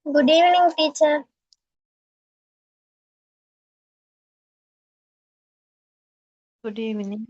Good evening, teacher. Good evening.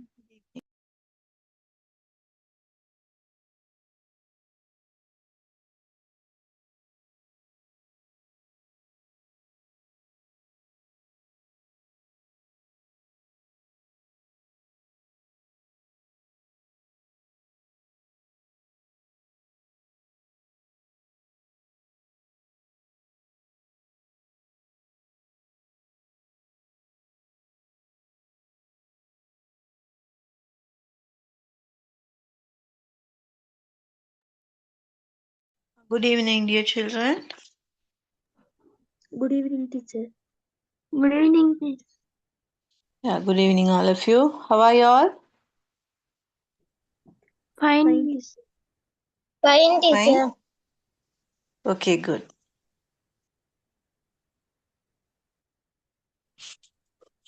Good evening, dear children. Good evening, teacher. Good evening, teacher. Yeah, good evening, all of you. How are you all? Fine, Fine, teacher. fine, teacher. Fine? Okay, good.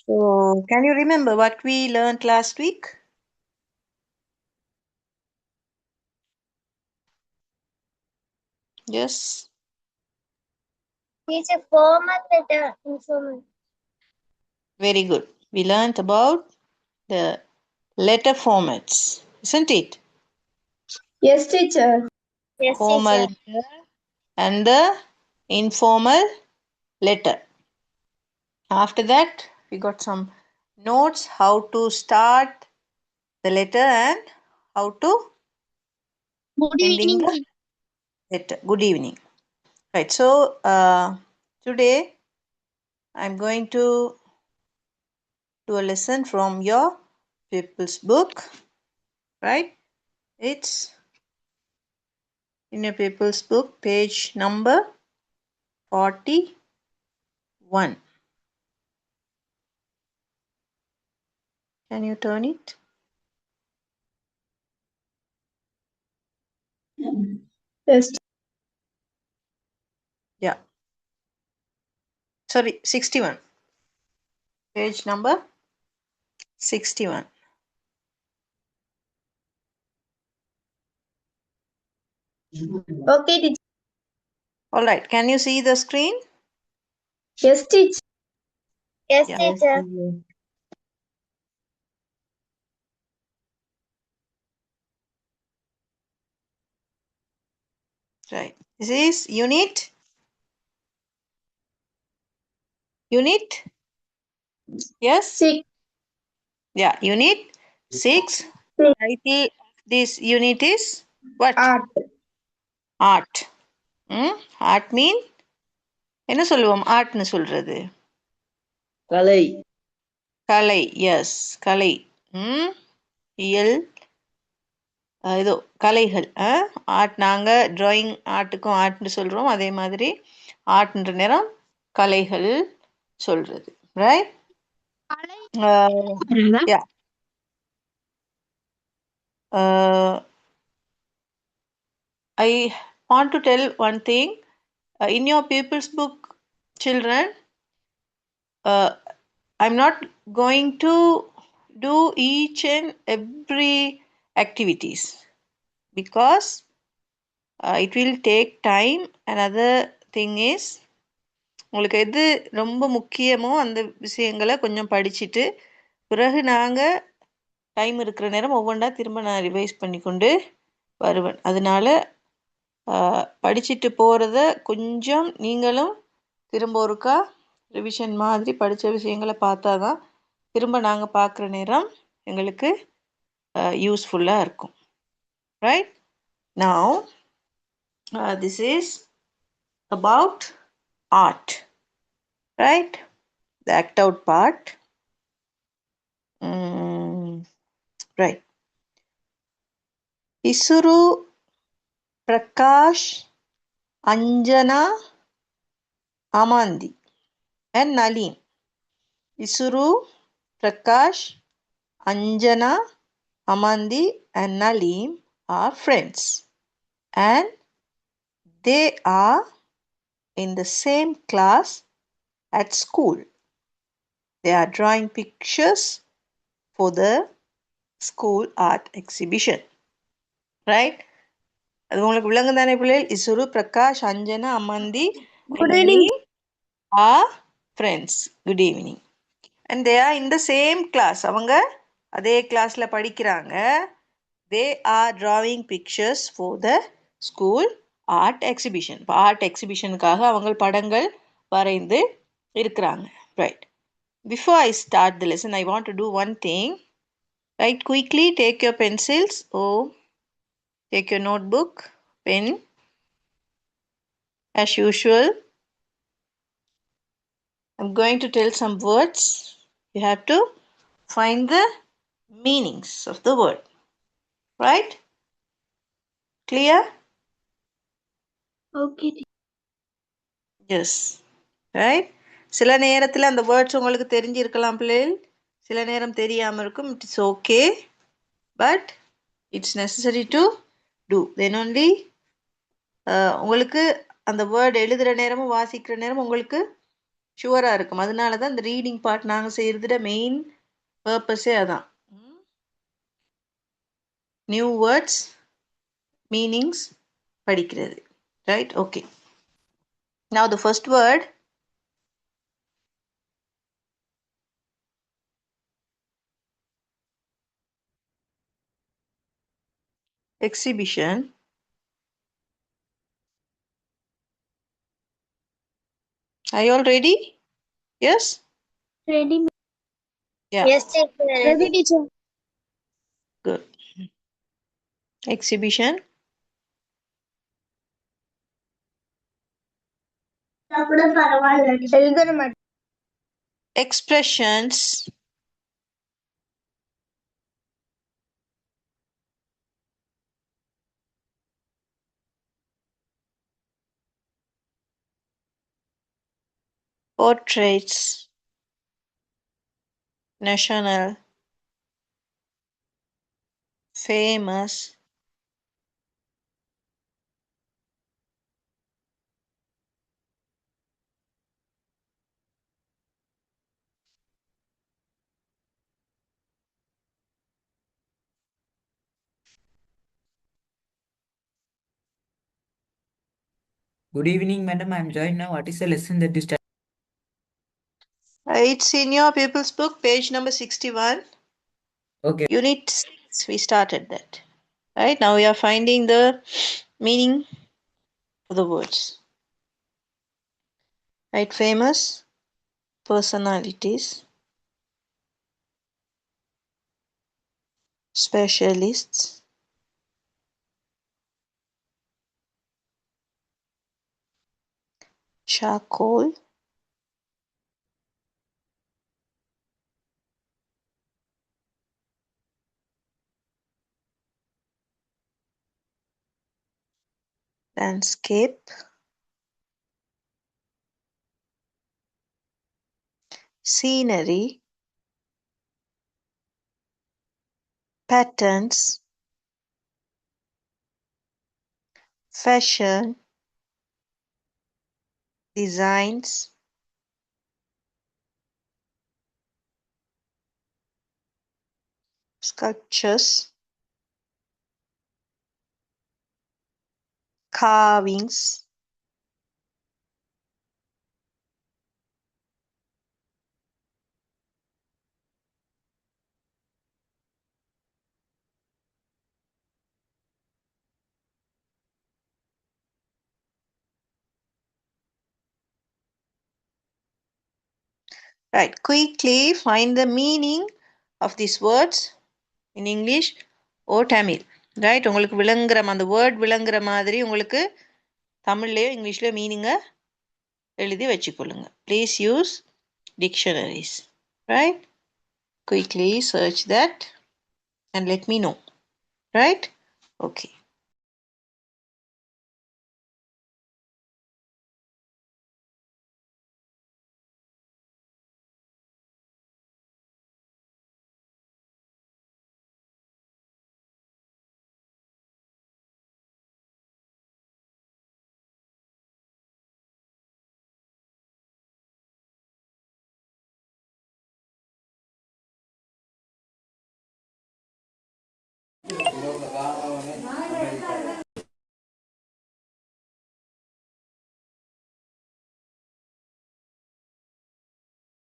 So, can you remember what we learned last week? Yes. Teacher, formal letter informal. Very good. We learned about the letter formats, isn't it? Yes, teacher. Yes, Formal teacher. letter and the informal letter. After that, we got some notes how to start the letter and how to Good ending evening, the teacher. letter. Good evening. Right. So today I'm going to do a lesson from your people's book. Right. It's in your people's book, page number 41. Can you turn it? Yes. Yeah. Sorry, 61. Page number 61. Okay, teacher. All right. Can you see the screen? Yes, teacher. Yes, Yeah. teacher. Right. This is unit. Yes. Six. Yeah. Unit 6. Title of this unit is what? Art. Art. Art mean என்ன சொல்லுவோம் ஆர்ட்னு சொல்றது? கலை. கலை. S, கலை. இயல் ஏதோ கலைகள். Art நாங்கள் drawing ஆர்ட்டுக்கும் ஆர்ட்னு சொல்கிறோம். அதே மாதிரி ஆர்ட்ன்ற நேரம் கலைகள் சொல்கிறது. Right? Yeah. I want to tell one thing. In your people's book, children, I'm not going to do each and every activities because it will take time. Another thing is உங்களுக்கு எது ரொம்ப முக்கியமோ அந்த விஷயங்களை கொஞ்சம் படிச்சுட்டு பிறகு நாங்கள் டைம் இருக்கிற நேரம் ஒவ்வொன்றா திரும்ப நான் ரிவைஸ் பண்ணி கொண்டு வருவேன். அதனால படிச்சுட்டு போகிறத கொஞ்சம் நீங்களும் திரும்ப ஒருக்கா ரிவிஷன் மாதிரி படித்த விஷயங்களை பார்த்தா தான் திரும்ப நாங்கள் பார்க்குற நேரம் எங்களுக்கு யூஸ்ஃபுல்லாக இருக்கும். Right? Now this is about art, right? The act out part. Right. Isuru, Prakash, Anjana, Amandi and Nalin. Isuru, Prakash, Anjana, Amandi and Nalin are friends and they are in the same class at school. They are drawing pictures for the school art exhibition. Right? அது உங்களுக்கு விளங்கு தானே பிள்ளைகள்? Isuru, Prakash, Anjana, அமந்தி Good evening. We are friends. Good evening. And they are in the same class. அவங்க அதே கிளாஸ்ல படிக்கிறாங்க. They are drawing pictures for the school art exhibition. Art எக்ஸிபிஷனுக்காக அவங்க படங்கள் வரைந்து இருக்கிறாங்க. Right. Before I start the lesson, I want to do one thing. Right, quickly take your pencils or take your notebook, pen, as usual. I'm going to tell some words. You have to find the meanings of the word. Right? Clear? Okay. Yes. Right? சில நேரத்தில் அந்த words உங்களுக்கு தெரிஞ்சிருக்கலாம் பிள்ளைகள், சில நேரம் தெரியாமல் இருக்கும். It's okay, but it's necessary to do. Then only உங்களுக்கு அந்த வேர்டு எழுதுகிற நேரமும் வாசிக்கிற நேரம் உங்களுக்கு ஷுவராக இருக்கும். அதனால தான் இந்த ரீடிங் பார்ட் நாங்கள் செய்கிறதுட மெயின் பர்பஸே அதான். நியூ வேர்ட்ஸ் மீனிங்ஸ் படிக்கிறது. Right? Okay. Now the first word, exhibition. Are you all ready? Yes? Ready. Yeah. Yes, teacher. Ready, teacher. Good. Exhibition. Expressions. Portraits. National. Famous. Good evening, madam. I am joined now. What is the lesson that you start? It's in your pupils book, page number 61. Okay. Unit 6, we started that. Right? Now we are finding the meaning of the words. Right? Famous personalities. Specialists. Charcoal. Landscape. Scenery. Patterns. Fashion. Designs. Sculptures. Carvings. Right. Quickly find the meaning of these words in English or Tamil. Right? உங்களுக்கு விளங்குற அந்த word விளங்குற மாதிரி உங்களுக்கு தமிழ்லையோ இங்கிலீஷ்லையோ மீனிங்கை எழுதி வச்சுக்கொள்ளுங்க. Please use dictionaries. Right? Quickly search that and let me know. Right? Okay.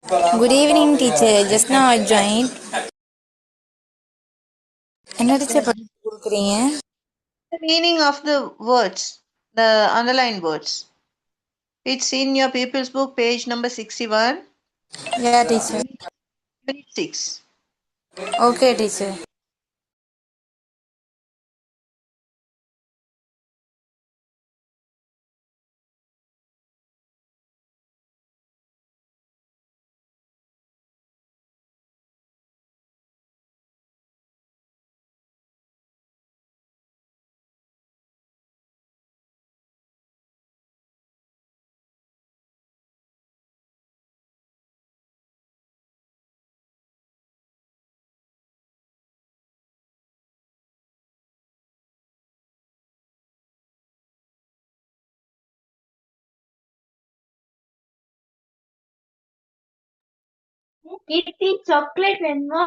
Good evening, teacher. Just now I joined. என்ன teacher படிச்சு கொடுக்குறீங்க? The meaning of the words, the underlined words. It's in your people's book, page number 61, Yeah, teacher. unit 6. Okay, teacher. Keerthi chocolate வேணுமா?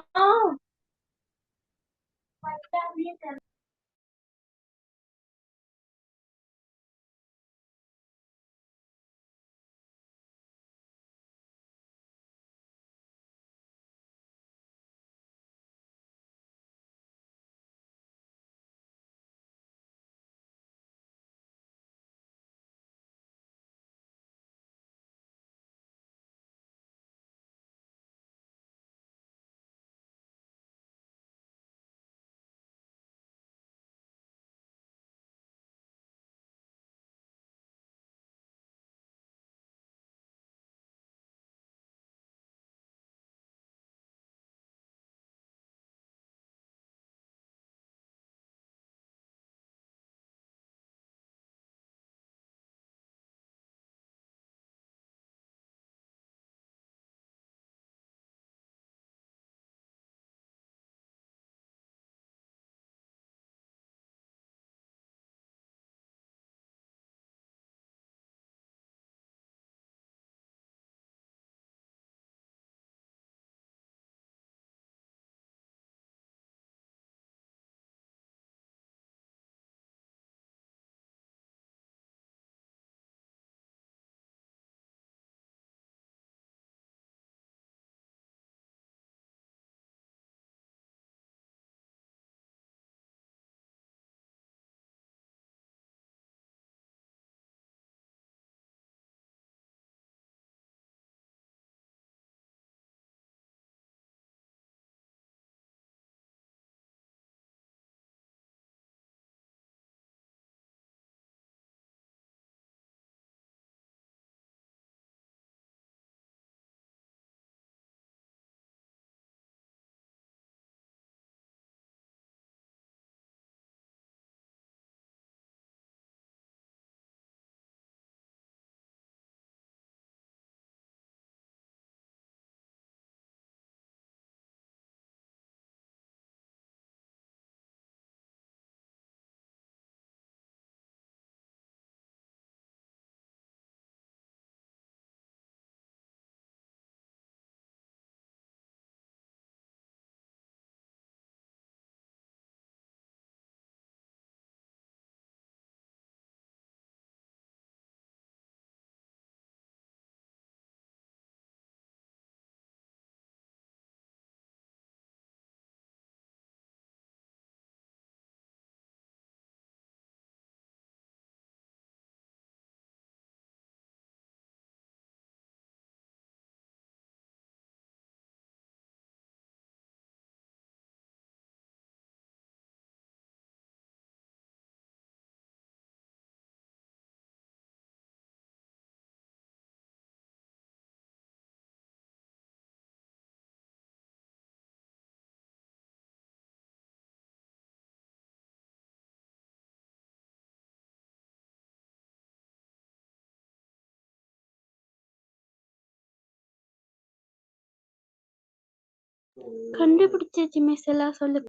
கண்டுபிடிச்சாச்சு miss, எல்லாம் சொல்லு.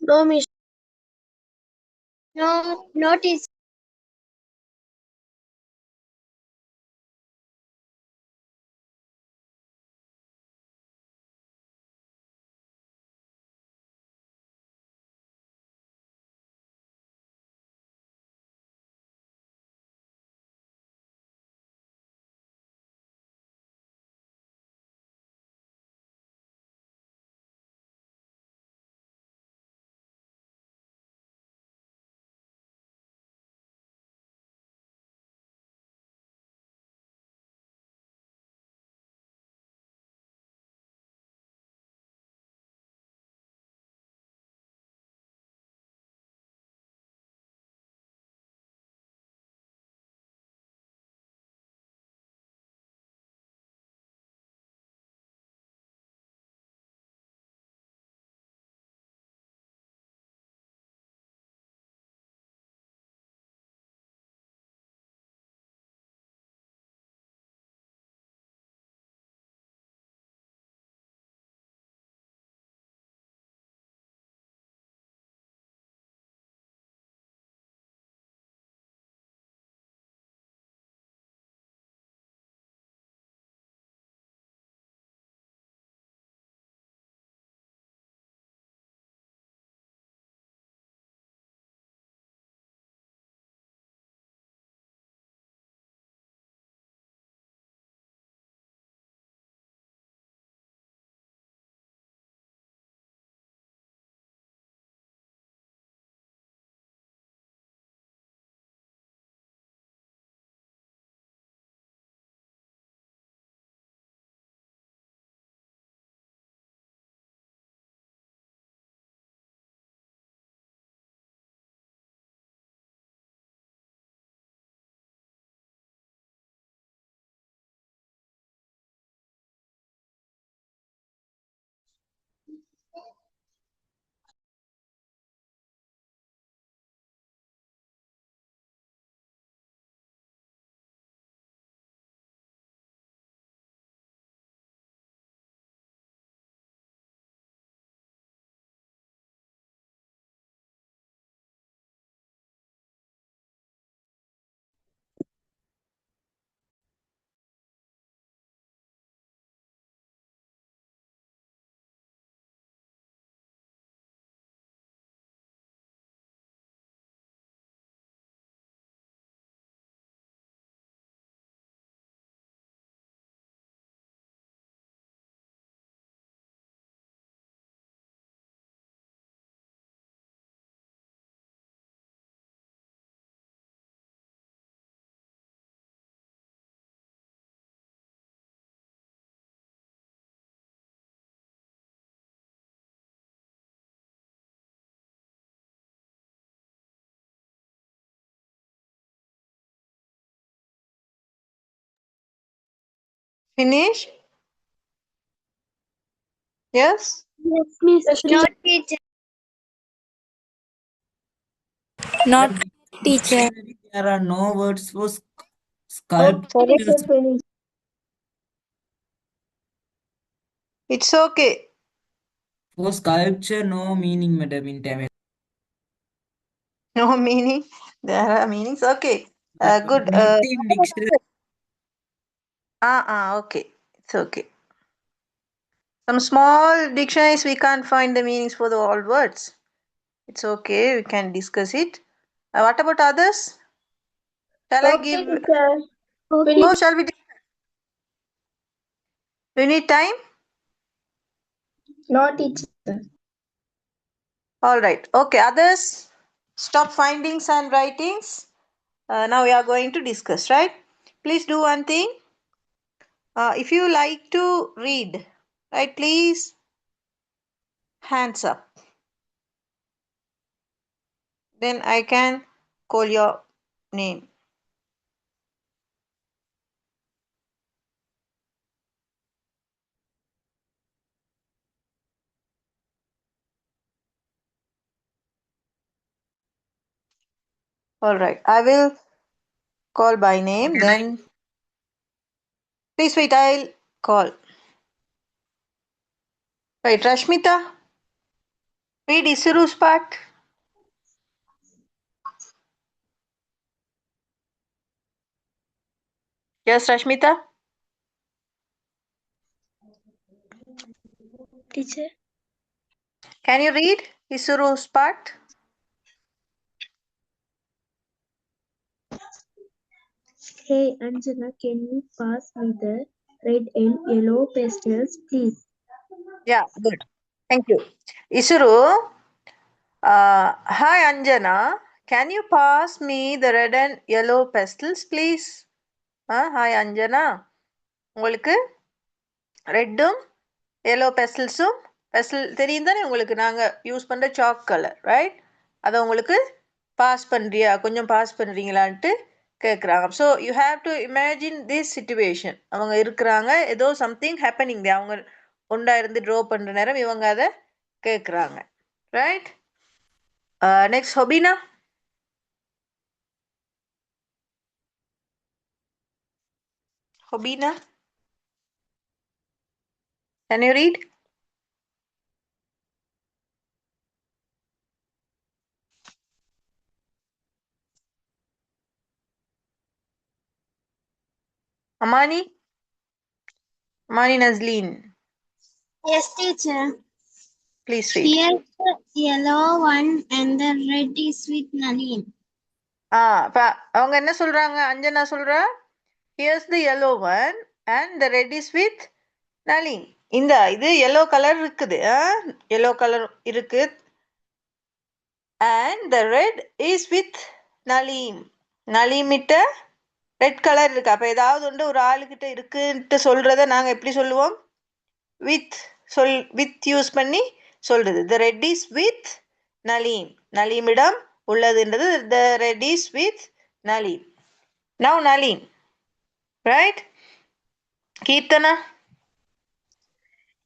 No miss. No notice. Finish? Yes? Yes, Miss. Yes, No, teacher. teacher. Not Madam, in teacher. dictionary there are no words for Okay, sculptures. teacher, finish. It's okay. For sculpture, no meaning, madam, in Tamil. No meaning. There are meanings. Okay. Good. Not in dictionary. Okay. It's okay. Some small dictionaries we can't find the meanings for the all words. It's okay. We can discuss it. What about others? Shall I Okay, give? teacher. Okay. Finish. Oh, shall we? Do you need time? No, teacher. All right. Okay. Others, stop findings and writings. Now we are going to discuss, right? Please do one thing. If you like to read, right, please hands up. Then I can call your name. All right. I will call by name. Can I? Then please wait. I'll call. Right, Rashmita. Read Isuru's part. Yes, Rashmita. Teacher. Can you read Isuru's part? Hey Anjana, can you pass me the red and yellow pastels, please? Yeah, good. Thank you. Isuru, hi Anjana. Can you pass me the red and yellow pastels, please? Hi Anjana. உங்களுக்கு ரெட்டும் yellow பெஸ்டில்ஸும் பெஸ்டில் தெரியும் தானே உங்களுக்கு நாங்கள் use பண்ணுற chalk colour right அதை உங்களுக்கு pass பண்ணுறியா கொஞ்சம் பாஸ் பண்ணுறீங்களான்ட்டு கேட்குறாங்க so you have to imagine this situation அவங்க இருக்கிறாங்க ஏதோ சம்திங் ஹேப்பனிங் அவங்க ஒன்றா இருந்து ட்ரா பண்ணுற நேரம் இவங்க அதை கேட்குறாங்க ரைட் நெக்ஸ்ட் ஹொபினா ஹொபினா can you read Amani? Amani Nazleen, Yes, teacher. please read. Here's the yellow one and the red is with Nalin. இப்போ அவங்க என்ன சொல்கிறாங்க அஞ்சனா சொல்கிறா here's the yellow one and the red is with Nalin இந்த இது yellow colour இருக்குது yellow colour இருக்கு and the red is with Naleem நலீமிட்ட ரெட் கலர் இருக்கு அப்போ ஏதாவது ஒன்று ஒரு ஆளுக்கிட்ட இருக்குன்ட்டு சொல்கிறத நாங்கள் எப்படி சொல்லுவோம் வித் யூஸ் பண்ணி சொல்கிறது the red is with Naleem நலீமிடம் உள்ளதுன்றது the red is with Naleem now Naleem right Keerthana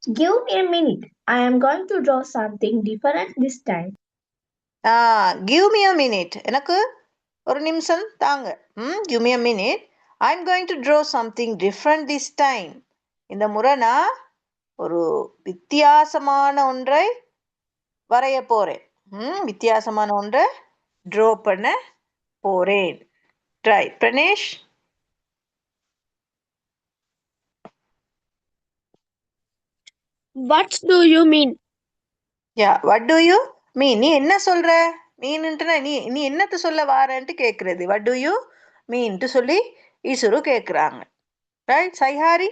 Give me a minute. I am going to draw something different this time. Give me a minute எனக்கு ஒரு நிமிஷம் தாங்க give me a minute I am going to draw something different this time இந்த முறை நான் ஒரு வித்தியாசமான ஒன்றை வரைய போகிறேன் வித்தியாசமான ஒன்றை ட்ரா பண்ண போகிறேன் try Pranesh What do you mean? Yeah what to you mean நீ என்ன சொல்ற மீன்ட்டுனா நீ என்னத்தை சொல்ல வாரன்ட்டு கேட்குறது வாட் டு யூ மீன்ட்டு சொல்லி ஈஸ்வரு கேட்குறாங்க right சைஹாரி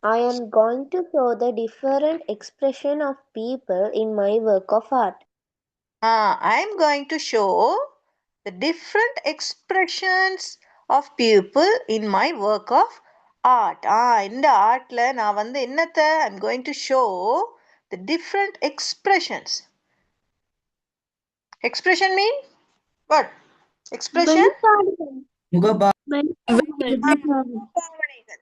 I am going to show the different expression of people in my work of art. I am going to show the different expressions of people in my work of art. இந்த ஆர்ட்ல நான் வந்து என்னத்தை I'm going to show the different expressions. Expression mean what? Expression? முகபா பாவனைகள்.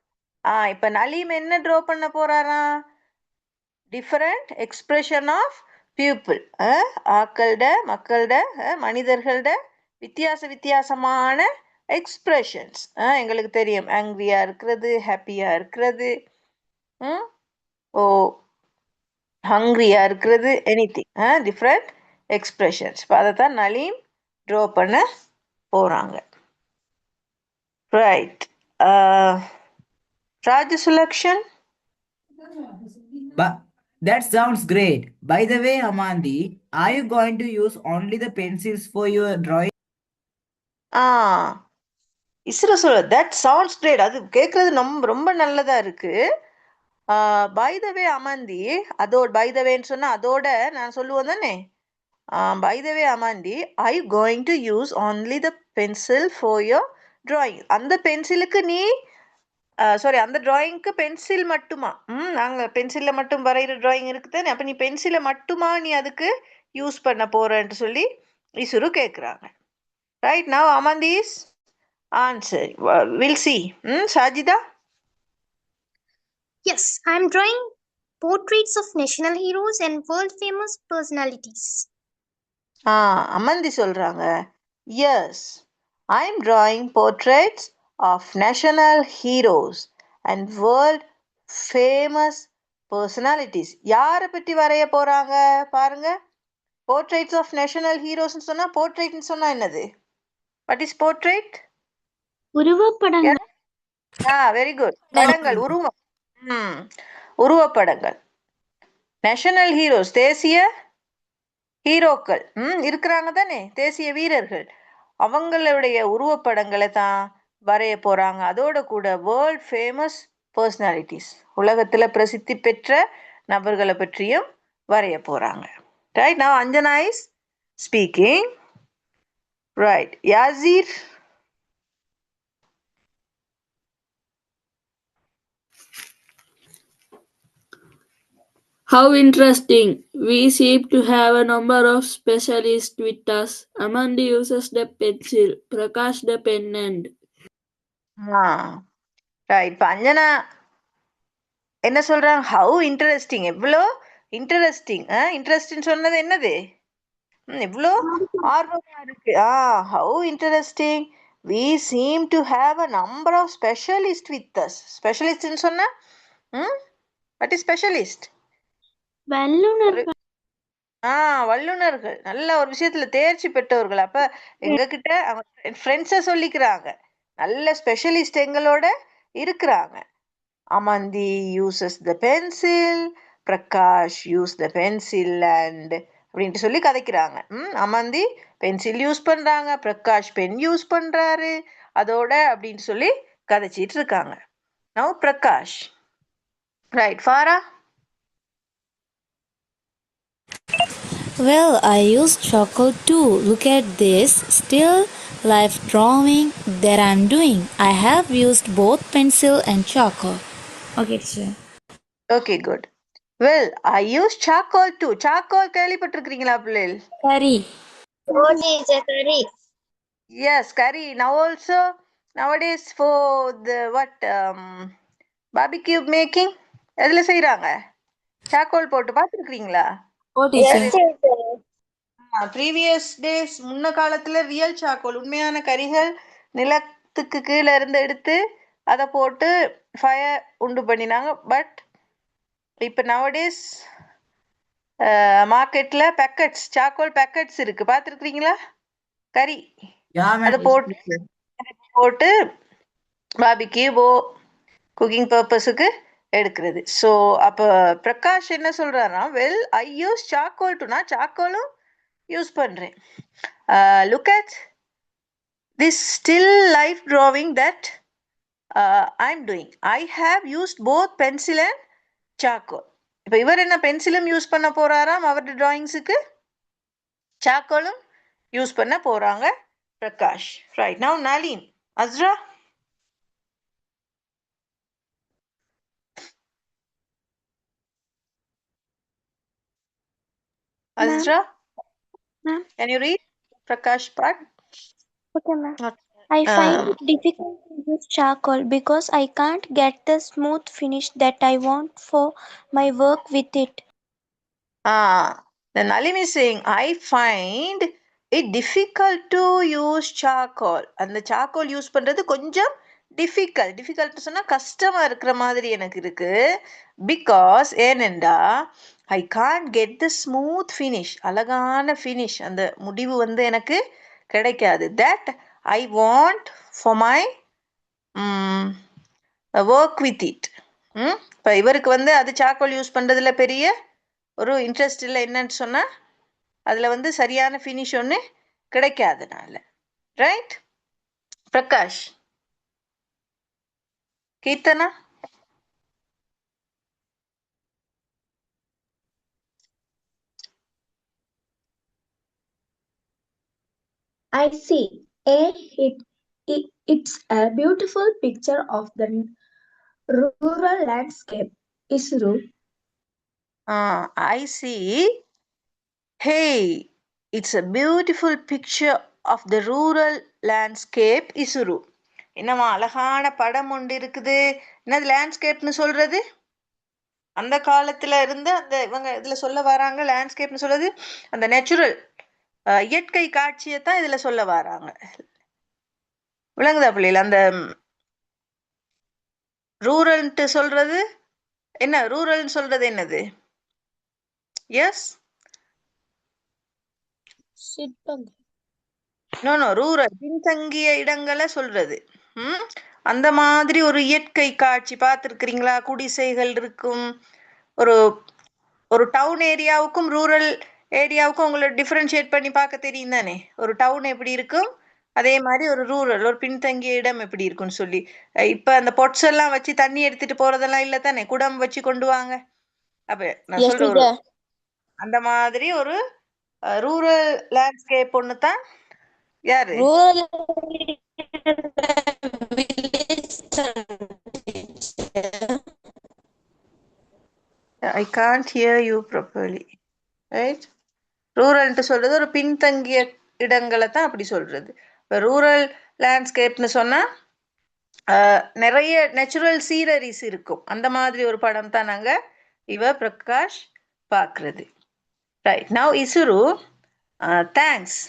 இப்ப நலீம் என்ன draw பண்ண போறாராம்? Different expression of people. மக்கள்ட மனிதர்கள்ட வித்தியாசமான எக்ஸ்பிரஷன்ஸ். எங்களுக்கு தெரியும், ஆங்க்ரியா இருக்கிறது, ஹாப்பியா இருக்கிறது, ஹங்க்ரியா இருக்கிறது, எனிதிங் டிஃப்ரெண்ட் எக்ஸ்பிரஷன்ஸ். இப்போ அதை தான் நலீம் ட்ரா பண்ண போறாங்க. Right. Raja Sulakshan. But that sounds great. By the way, Amandi, are you going to use only the pencils for your drawing? ISRO சொல்ல தட் சவுண்ட்ஸ் கிரேட். அது கேட்கறது ரொம்ப நல்லதா இருக்கு. By the way அமந்தி, by the வேன்னு சொன்னா அதோட நான் சொல்லுவேன் தானே. By the way Amanthi, I going to use only the pencil for your drawing. அந்த பென்சிலுக்கு அந்த டிராயிங்க்கு பென்சில் மட்டுமா? நாங்கள் பென்சிலில் மட்டும் வரைகிற டிராயிங் இருக்குது தானே. அப்போ நீ பென்சிலை மட்டுமா நீ அதுக்கு யூஸ் பண்ண போறேன்ட்டு சொல்லி இசுரு கேட்குறாங்க. Right. Now Amanthi's answer. We'll see. Sajida? Yes, I'm drawing portraits of national heroes and world famous personalities. Amandi சொல்றாங்க, yes, I'm drawing portraits of national heroes and world famous personalities. யாரை பற்றி வரைய போறாங்க பாருங்க. portraits of national heroes சொன்னா portrait சொன்னா என்னது? What is portrait? உருவப்படங்கள். Very good. படங்கள், உருவம். உருவப்படங்கள். நேஷனல் ஹீரோஸ், தேசிய ஹீரோக்கள் இருக்கிறாங்க தானே, தேசிய வீரர்கள். அவங்களுடைய உருவப்படங்களை தான் வரைய போறாங்க. அதோட கூட வேர்ல்ட் ஃபேமஸ் பர்சனாலிட்டிஸ், உலகத்துல பிரசித்தி பெற்ற நபர்களை பற்றியும் வரைய போறாங்க. ரைட். நவ Anjana is speaking. Right. Yasser. How interesting. We seem to have a number of specialists with us. Amandi uses the pencil, Prakash the pen and... right. இப்போ அஞ்சனா என்ன சொல்றாங்க? How interesting. எவ்வளோ இன்ட்ரெஸ்டிங். இன்ட்ரெஸ்டிங் சொன்னது என்னது? எவ்வளோ ஆர்வமா இருக்கு. How interesting. we seem to have a number of specialists with us. ஸ்பெஷலிஸ்ட்னு சொன்னா what is specialist? வல்லுநர்கள். வல்லுநர்கள், நல்ல ஒரு விஷயத்துல தேர்ச்சி பெற்றவர்கள். அப்ப எங்ககிட்ட அவங்க ஃப்ரெண்ட்ஸை சொல்லிக்கிறாங்க, நல்ல ஸ்பெஷலிஸ்ட் எங்களோட இருக்கிறாங்க. Amanthi uses the pencil, Prakash use the pencil and அப்படின்ட்டு சொல்லி கதைக்கிறாங்க. அமந்தி பென்சில் யூஸ் பண்றாங்க, பிரகாஷ் பென் யூஸ் பண்றாரு, அதோட அப்படின்னு சொல்லி கதைச்சிட்டு இருக்காங்க. Now Prakash. Right. Farah? Well, I use charcoal too. Look at this still life drawing that I'm doing. I have used both pencil and charcoal. Okay, sir. Okay, good. Well, I use charcoal too. Charcoal கேள்விப்பட்டிருக்கீங்களா பிள்ளைகள்? Curry. Curry. Yes, curry. Now also nowadays for the barbecue making எதுல செய்றாங்க? Charcoal போட்டு பார்த்துருக்கீங்களா? Previous days, முன்ன காலத்துல real charcoal, உண்மையான கரிகள் நிலத்துக்கு கீழே இருந்து எடுத்து அதை போட்டு ஃபயர் உண்டு பண்ணினாங்க. பட் இப்போ நவடேஸ் மார்க்கெட்ல பேக்கெட்ஸ், சார்கோல் பேக்கெட்ஸ் இருக்கு, பார்த்துருக்கீங்களா? கறி அதை போட்டு பார்பிக்யூ குக்கிங் பர்பஸுக்கு எடுக்கிறது. ஸோ அப்போ பிரகாஷ் என்ன சொல்றாருன்னா, well I use charcoal to, நான் சார்கோலும் யூஸ் பண்றேன். Look at this still life drawing that I am doing. I have used both pencil and charcoal. இப்போ இவர் என்ன பென்சிலும் யூஸ் பண்ண போறாராம் அவருடைய டிராயிங்ஸுக்கு, சார்கோலும் யூஸ் பண்ண போறாங்க Prakash. Right. Now Nalin. Azra? Azra, Ma'am. can you read Prakash part? Okay, ma'am. I find it difficult to use charcoal because I can't get the smooth finish that I want for my work with it. Then Nalim is saying, I find it difficult to use charcoal. அந்த charcoal use பண்றது கொஞ்சம் difficult சொன்னா கஷ்டமா இருக்கிற மாதிரி எனக்கு இருக்கு. Because ஏனெண்டா I can't get the smooth finish, அழகான ஃபினிஷ், அந்த முடிவு வந்து எனக்கு கிடைக்காது. That I want for my work with it. இப்போ இவருக்கு வந்து அது சார்கோல் யூஸ் பண்ணுறதுல பெரிய ஒரு இன்ட்ரெஸ்ட் இல்லை. என்னன்னு சொன்னால் அதில் வந்து சரியான ஃபினிஷ் ஒன்று கிடைக்காதனால. Right Prakash? Keerthana? I see. It's a beautiful picture of the rural landscape, Isru. I see. Hey, it's a beautiful picture of the rural landscape, Isuru. என்னம்மா அழகான படம் ஒன்று இருக்குது. என்னது லேண்ட்ஸ்கேப்னு சொல்றது? அந்த காலத்துல இருந்து அந்த இவங்க இதுல சொல்ல வராங்க. லேண்ட்ஸ்கேப்னு சொல்றது அந்த நேச்சுரல் இயற்கை காட்சியை தான் இதுல சொல்ல வராங்க. விளங்குதா பிள்ளைல? அந்த ரூரல்ன்ட்டு சொல்றது என்ன? ரூரல்னு சொல்றது என்னது? எஸ், நோ ரூரல் பின்தங்கிய இடங்களை சொல்றது. அந்த மாதிரி ஒரு இயற்கை காட்சி பார்த்துருக்கிறீங்களா? குடிசைகள் இருக்கும். ஒரு ஒரு டவுன் ஏரியாவுக்கும் ரூரல் ஏரியாவுக்கும் உங்களை டிஃப்ரென்ஷியேட் பண்ணி பார்க்க தெரியும் தானே? ஒரு டவுன் எப்படி இருக்கும், அதே மாதிரி ஒரு ரூரல், ஒரு பின்தங்கிய இடம் எப்படி இருக்குன்னு சொல்லி. இப்ப அந்த பொட்ஸ் எல்லாம் வச்சு தண்ணி எடுத்துட்டு போறதெல்லாம் இல்லை தானே? குடம் வச்சு கொண்டு வாங்க. அப்ப நான் சொல்ற ஒரு அந்த மாதிரி ஒரு ரூரல் லேண்ட்ஸ்கேப் ஒன்று தான் யாரு? I can't hear you properly. Right? ரூரல்ன்ட்டு சொல்றது ஒரு பின்தங்கிய இடங்களை தான் அப்படி சொல்றது. இப்போ ரூரல் லேண்ட்ஸ்கேப்னு சொன்னா நிறைய நேச்சுரல் சீனரிஸ் இருக்கும். அந்த மாதிரி ஒரு படம் தான் நாங்க பிரகாஷ் பார்க்கறது. Right now Isuru, thanks.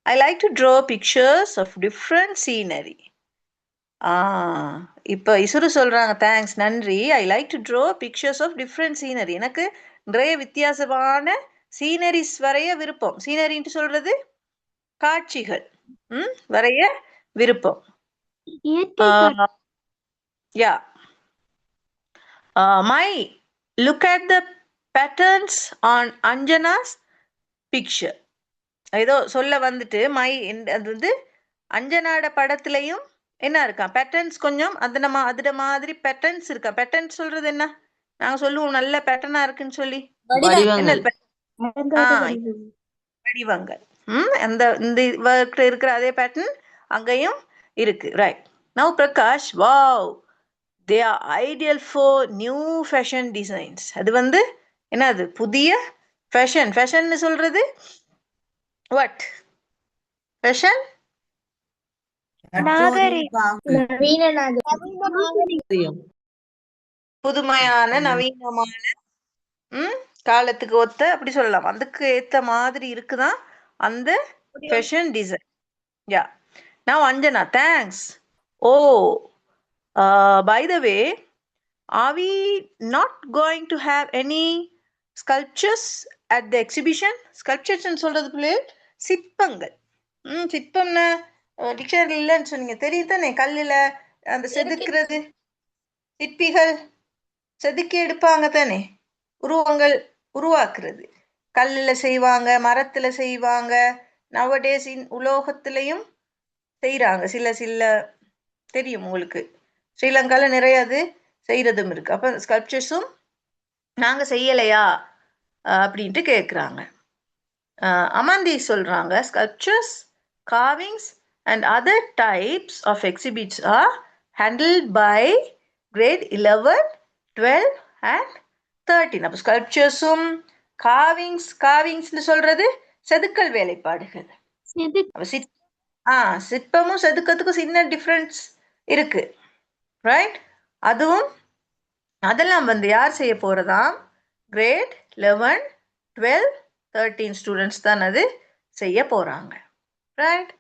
I like to draw pictures of different scenery. இப்போ இசுரு சொல்றாங்க, தேங்க்ஸ், நன்றி. I like to draw pictures of different scenery. எனக்கு நிறைய வித்தியாசமான சீனரிஸ் வரைய விருப்பம். சீனரின்ட்டு சொல்றது காட்சிகள், வரைய விருப்பம். Yeah my look at the patterns on Anjana's picture. ஏதோ சொல்ல வந்துட்டு மை அது வந்து அஞ்சனாட படத்துலையும் என்ன இருக்கா? பேட்டர்ன்ஸ் கொஞ்சம் அதுட மாதிரி பேட்டர்ன்ஸ் இருக்கா? பேட்டர்ன்ஸ் சொல்றது என்ன? நாங்க சொல்லுவோம் நல்ல பேட்டர்னா இருக்குன்னு சொல்லி. வடிவங்கள். அந்த இந்த ஒர்க்ல இருக்கிற அதே பேட்டர்ன் அங்கேயும் இருக்கு. Right now Prakash, wow, they are ideal for new fashion designs. அது வந்து என்னது? புதிய ஃபேஷன். ஃபேஷன் சொல்றது வாட்? ஃபேஷன் புதுமையான, நவீனமான, காலத்துக்கு ஒத்த, அப்படி சொல்லலாம். அதுக்கு ஏத்த மாதிரி இருக்குதான் அந்த fashion design. Yeah now Anjana, thanks. Oh, by the way, are we not going to have any sculptures at the exhibition? Sculptures சொல்றது பிள்ளை சிற்பங்கள். சிற்பம்னா டிக்ஷனரி இல்லைன்னு சொன்னீங்க, தெரியும் தானே? கல்லுல அந்த செதுக்கிறது, சிற்பிகள் செதுக்கி எடுப்பாங்க தானே, உருவங்கள் உருவாக்குறது. கல்லுல செய்வாங்க, மரத்துல செய்வாங்க, நவடேஸ் உலோகத்திலையும் செய்யறாங்க. சில தெரியும் உங்களுக்கு, ஸ்ரீலங்கால நிறைய அது செய்யறதும் இருக்கு. அப்ப ஸ்கல்ப்சர்ஸும் நாங்க செய்யலையா அப்படின்ட்டு கேட்குறாங்க. அமாந்தி சொல்றாங்க, sculptures, carvings and other types of exhibits are handled by grade 11, 12 and 13. அப்போ ஸ்கல்ப்சர்ஸும் காவிங்ஸ்னு சொல்றது செதுக்கல் வேலைப்பாடுகள். சிற்பமும் செதுக்கத்துக்கும் சின்ன டிஃப்ரென்ஸ் இருக்கு, ரைட்? அதெல்லாம் யார் செய்ய போகிறதா? கிரேட் 11, 12, 13 ஸ்டூடெண்ட்ஸ் தான் அது செய்ய போகிறாங்க, right?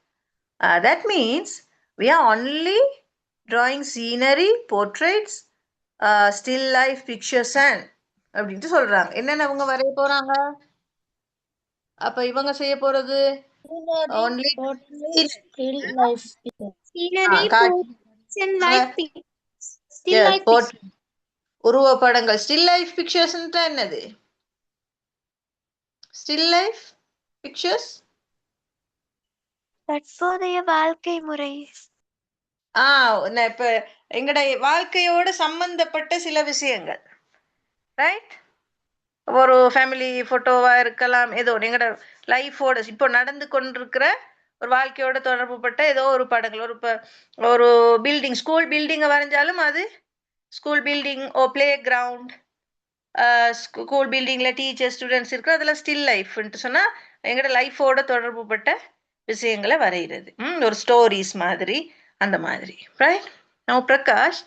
That means we are only drawing scenery, portraits, still life pictures and அப்படின்ட்டு சொல்கிறாங்க. என்னென்ன அவங்க வரைய போகிறாங்க? அப்போ இவங்க செய்ய போகிறது only Scenery, portraits, and life pictures. Still life pictures. உருவப்படங்கள். ஸ்டில் லைஃப் பிக்சர்ஸ்ன்ட்டு என்னது? ஸ்டில் லைஃப் பிக்சர்ஸ் தற்போதைய வாழ்க்கை முறை. நான் இப்போ எங்கட வாழ்க்கையோட சம்பந்தப்பட்ட சில விஷயங்கள், ரைட்? ஒரு ஃபேமிலி ஃபோட்டோவாக இருக்கலாம், ஏதோ எங்களோட லைஃபோட இப்போ நடந்து கொண்டிருக்கிற ஒரு வாழ்க்கையோட தொடர்புப்பட்ட ஏதோ ஒரு படங்கள். ஒரு பில்டிங், ஸ்கூல் பில்டிங்கை வரைஞ்சாலும் அது school building, play ground, school பில்டிங்கில் டீச்சர் ஸ்டூடெண்ட்ஸ் இருக்கிற அதில் ஸ்டில் லைஃப்ன்ட்டு சொன்னால் எங்களோட லைஃபோட தொடர்புப்பட்ட விஷயங்களை வரைகிறது, ஒரு ஸ்டோரிஸ் மாதிரி, அந்த மாதிரி, right? Now Prakash,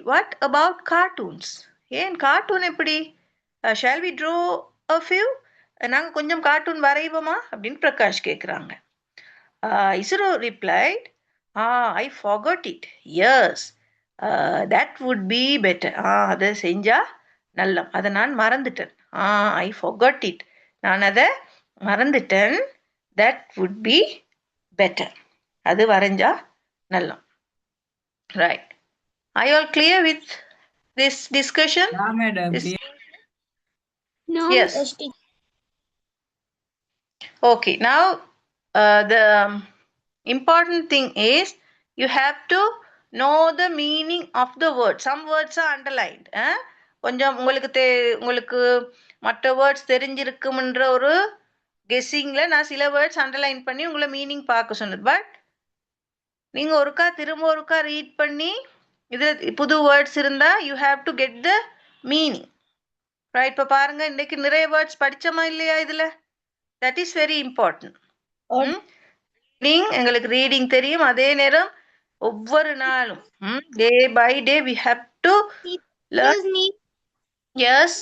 what about cartoons? ஏன் கார்ட்டூன் எப்படி? Shall we draw a few? நாங்கள் கொஞ்சம் கார்ட்டூன் வரைவோமா அப்படின்னு பிரகாஷ் கேட்குறாங்க. இஸ்ரோ replied, I forgot it. Yes, that would be better. அதை செஞ்சா நல்ல, அதை நான் மறந்துட்டேன். ஐ ஃபார்காட் இட், நான் அதை மறந்துட்டேன். தட் வுட் பி பெட்டர், அது வரைஞ்சா நல்ல, right? Are you all clear with this discussion? Yeah, madam. Clear. No. Yes. Okay, now the important thing is you have to know the meaning of the word. Some words are underlined. கொஞ்சம் உங்களுக்கு மற்ற words தெரிஞ்சிருக்கும்ன்ற ஒரு கெஸ்ஸிங்கில் நான் சில words underline பண்ணி உங்களை meaning பார்க்க சொன்னது. பட் நீங்கள் ஒருக்கா ரீட் பண்ணி இதில் புது வேர்ட்ஸ் இருந்தால் you have to get the meaning, right? இப்போ பாருங்க, இன்னைக்கு நிறைய வேர்ட்ஸ் படிச்சோமா இல்லையா இதில்? That is very important. எங்களுக்கு ரீடிங் தெரியும், அதே நேரம் ஒவ்வொரு நாளும் day by day we have to learn. Excuse me. Yes.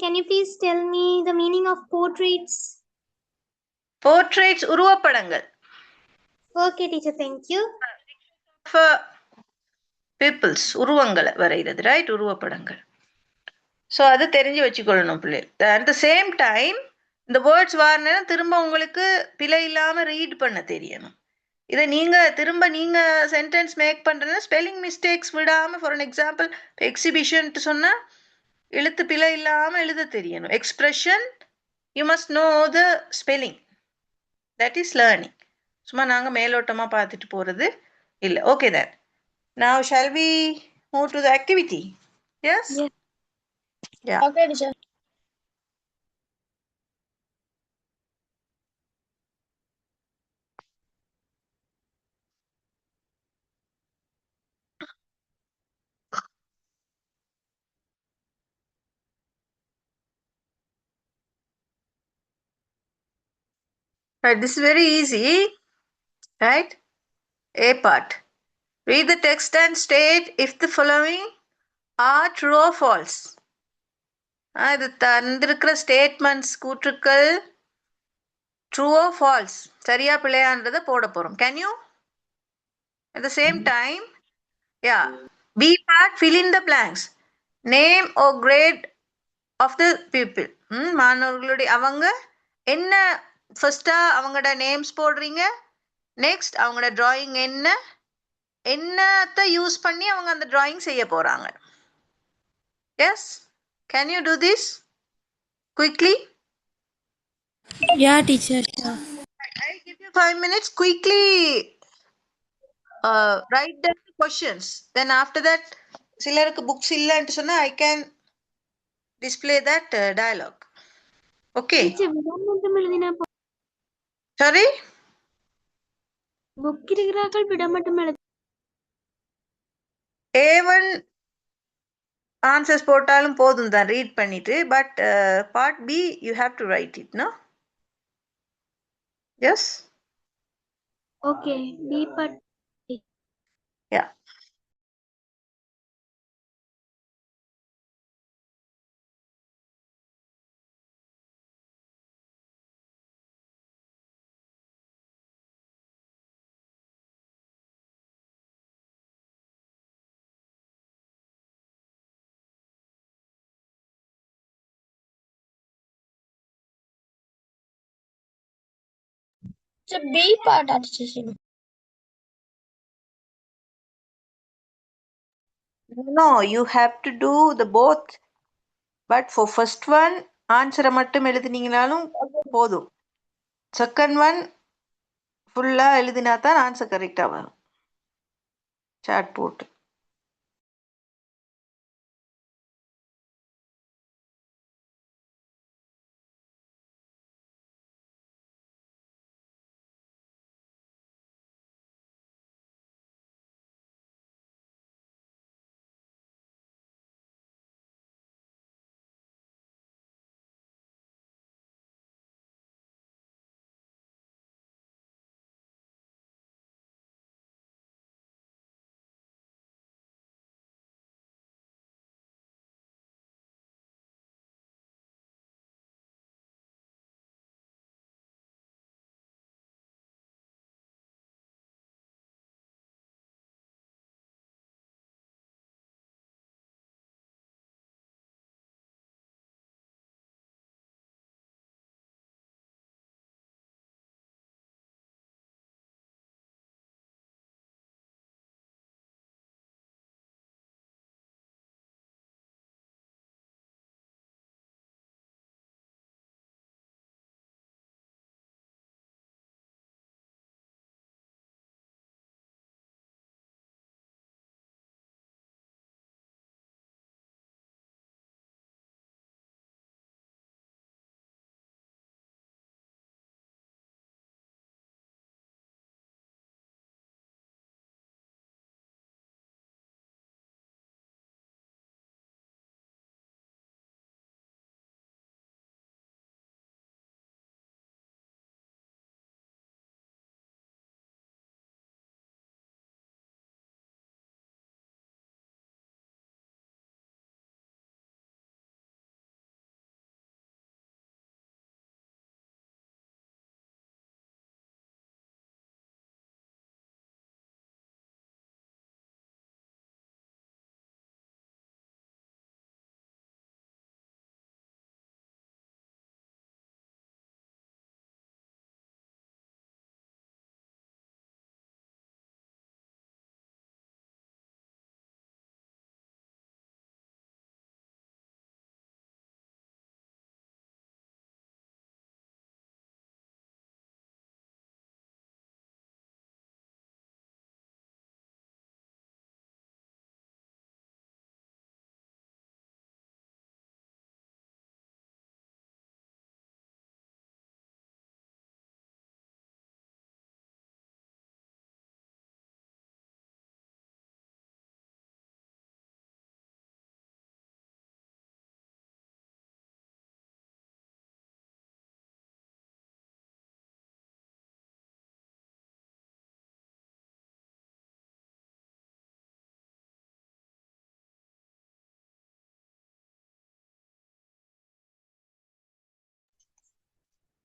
Can you please tell me the meaning of portraits? Portraits, உருவப்படங்கள். Okay, teacher, thank you. For peoples, உருவங்களை வரைகிறது, right? உருவப்படங்கள். So அது தெரிஞ்சு வச்சுக்கொள்ளணும் பிள்ளைகள். அட் த சேம் டைம் இந்த words வாரினா திரும்ப உங்களுக்கு பிழை இல்லாமல் ரீட் பண்ண தெரியணும். இதை திரும்ப நீங்கள் சென்டென்ஸ் மேக் பண்ணுறதுன்னா ஸ்பெல்லிங் மிஸ்டேக்ஸ் விடாமல், ஃபார் அன் எக்ஸாம்பிள் எக்ஸிபிஷன்ட்டு சொன்னால் எழுத்து பிழை இல்லாமல் எழுத தெரியணும். Expression, you must know the spelling. That is learning. சும்மா நாங்கள் மேலோட்டமாக பார்த்துட்டு போகிறது இல்லை. Okay, then now shall we move to the activity? Yes? Yeah. Okay, teacher. Right, this is very easy, right? A part. Read the text and state if the following are true or false. இது தந்திருக்கிற statements, கூற்றுக்கள் true or false, சரியா பிள்ளையான்றதை போட போகிறோம். Can you? At the same time, yeah. B part, fill in the blanks. Name or grade of the people. மாணவர்களுடைய அவங்க என்ன ஃபர்ஸ்ட்டாக அவங்களோட names போடுறீங்க. நெக்ஸ்ட் அவங்களோட ட்ராயிங் என்னத்தை யூஸ் பண்ணி அவங்க அந்த ட்ராயிங் செய்ய போகிறாங்க. Yes, can you do this quickly? Yeah, teacher. I give you 5 minutes. Quickly write down the questions. Then after that, சிலருக்கு புக்ஸ் இல்லைன்ட்டு சொன்னால் I can display that dialogue. Okay. Sorry? Book இருக்கிறார்கள் விட மட்டும் எழுத. A1 ஆன்சர்ஸ் போட்டாலும் போதும் தான் ரீட் பண்ணிட்டு. But part B you have to write it, no? Yes. Okay, B part. Yeah. It's a B part teacher. No, you have to do the both. But for first one, ஆன்சரை மட்டும் எழுதினீங்கனாலும் போதும். Second one ஃபுல்லாக எழுதினா தான் answer கரெக்டாக வரும். Chat போட்டு.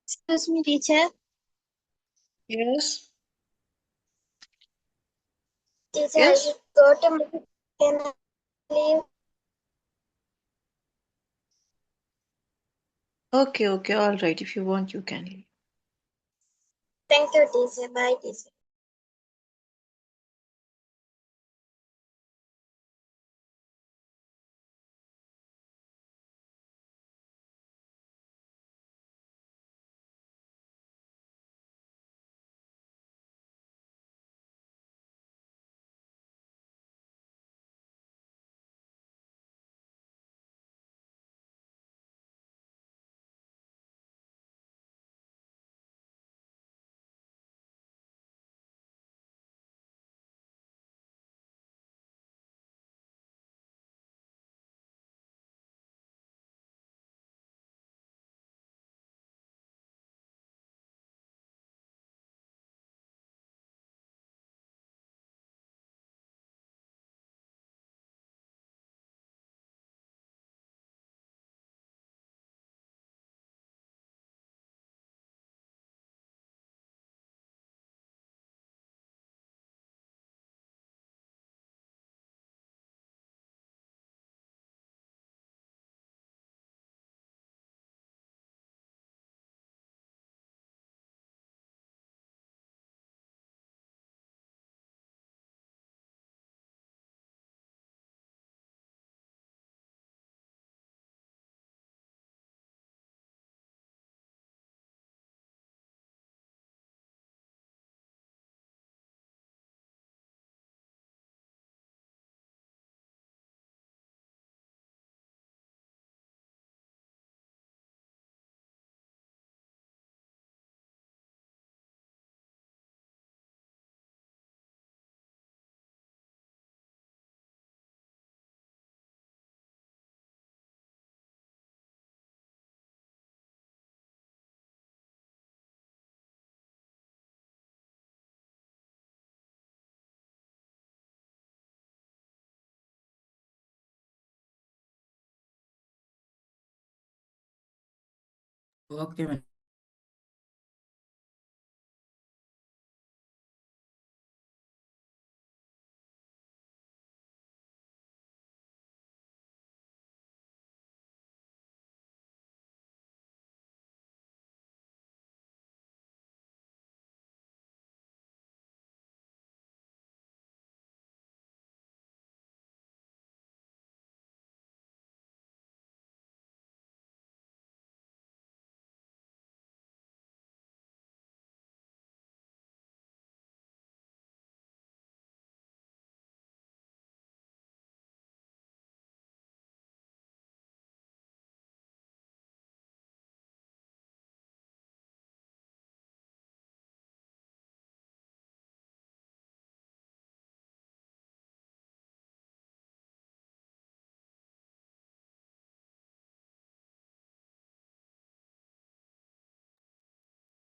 Excuse me, teacher. Yes. Teacher, I Yes. should go to my can I leave? Okay, all right. If you want, you can leave. Thank you, teacher. Bye, teacher. Okay, madam.